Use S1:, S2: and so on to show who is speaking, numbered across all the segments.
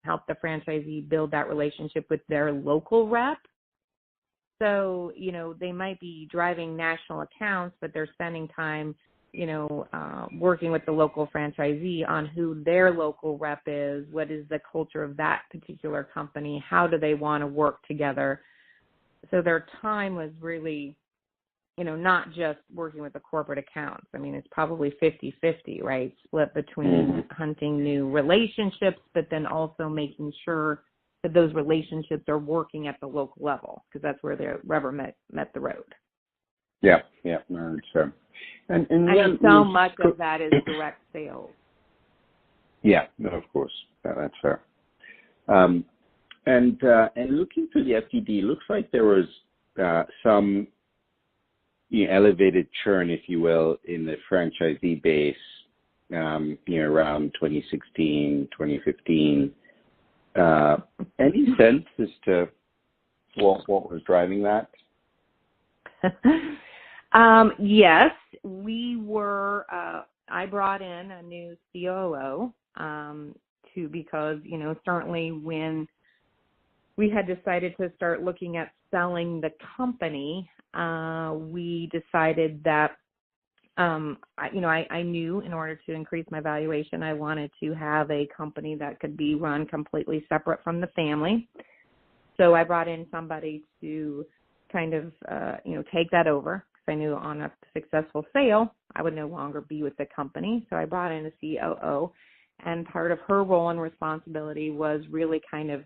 S1: help the franchisee build that relationship with their local rep. So, they might be driving national accounts, but they're spending time, working with the local franchisee on who their local rep is, what is the culture of that particular company, how do they want to work together. So their time was really, not just working with the corporate accounts. I mean, it's probably 50-50, right? Split between hunting new relationships, but then also making sure that those relationships are working at the local level, because that's where the rubber met the road.
S2: Yeah, no, sure. And
S1: so much of that is direct sales.
S2: Yeah, no, of course, that's fair. And looking through the FDD, looks like there was some elevated churn, if you will, in the franchisee base, around 2016, 2015. Any sense as to what was driving that?
S1: Yes, we were. I brought in a new COO because certainly when we had decided to start looking at selling the company, we decided that I knew in order to increase my valuation, I wanted to have a company that could be run completely separate from the family. So I brought in somebody to kind of, take that over, because I knew on a successful sale, I would no longer be with the company. So I brought in a COO, and part of her role and responsibility was really kind of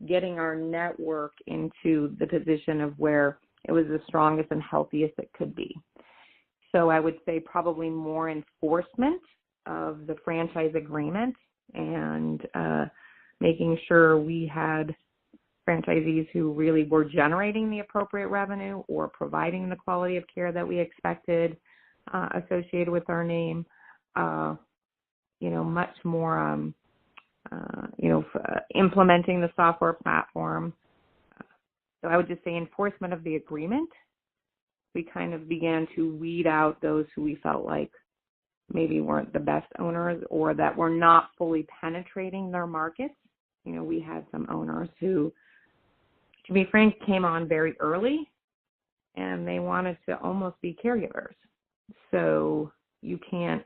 S1: getting our network into the position of where it was the strongest and healthiest it could be. So I would say probably more enforcement of the franchise agreement and making sure we had franchisees who really were generating the appropriate revenue or providing the quality of care that we expected associated with our name. Much more, implementing the software platform. So I would just say enforcement of the agreement. We kind of began to weed out those who we felt like maybe weren't the best owners or that were not fully penetrating their markets. We had some owners who, to be frank, came on very early and they wanted to almost be caregivers. So you can't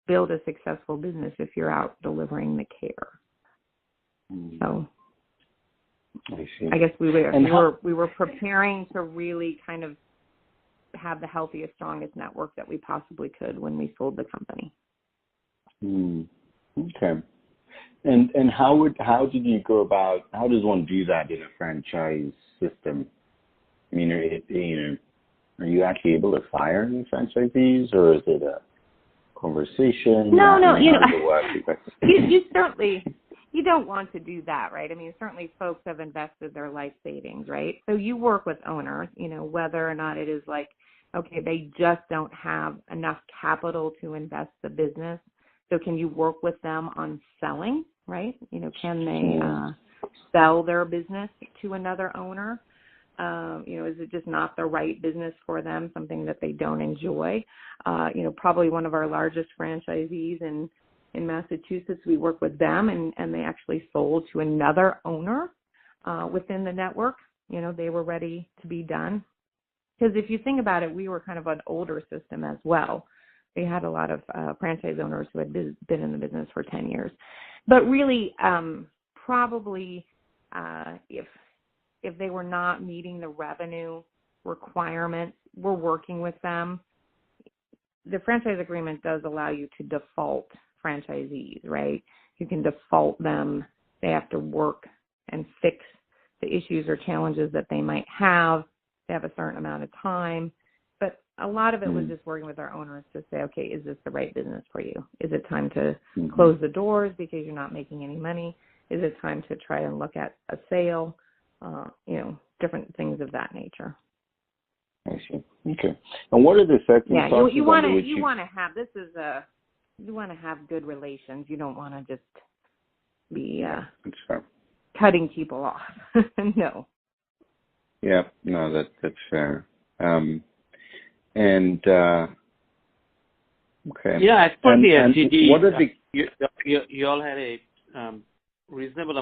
S1: build a successful business if you're out delivering the care. So I guess we were preparing to really kind of have the healthiest, strongest network that we possibly could when we sold the company.
S2: Okay. And how did you go about? How does one do that in a franchise system? I mean, are you actually able to fire any franchisees, or is it a conversation?
S1: No. You certainly. You don't want to do that, right? I mean, certainly folks have invested their life savings, right? So you work with owners, whether or not it is like, okay, they just don't have enough capital to invest the business. So can you work with them on selling, right? Can they sell their business to another owner? Is it just not the right business for them, something that they don't enjoy? Probably one of our largest franchisees in Massachusetts, we work with them, and they actually sold to another owner within the network. They were ready to be done. Because if you think about it, we were kind of an older system as well. We had a lot of franchise owners who had been in the business for 10 years. But really, probably if they were not meeting the revenue requirements, we're working with them. The franchise agreement does allow you to default franchisees, right? You can default them. They have to work and fix the issues or challenges that they might have. They have a certain amount of time. But a lot of it was just working with our owners to say, okay, is this the right business for you? Is it time to close the doors because you're not making any money? Is it time to try and look at a sale? Different things of that nature.
S2: I see. Okay. And what are the circumstances?
S1: Yeah, you want to have good relations. You don't want to just be cutting people off. No.
S2: Yeah, no, that's fair. Okay.
S3: Yeah, as for the FGD, you all had a reasonable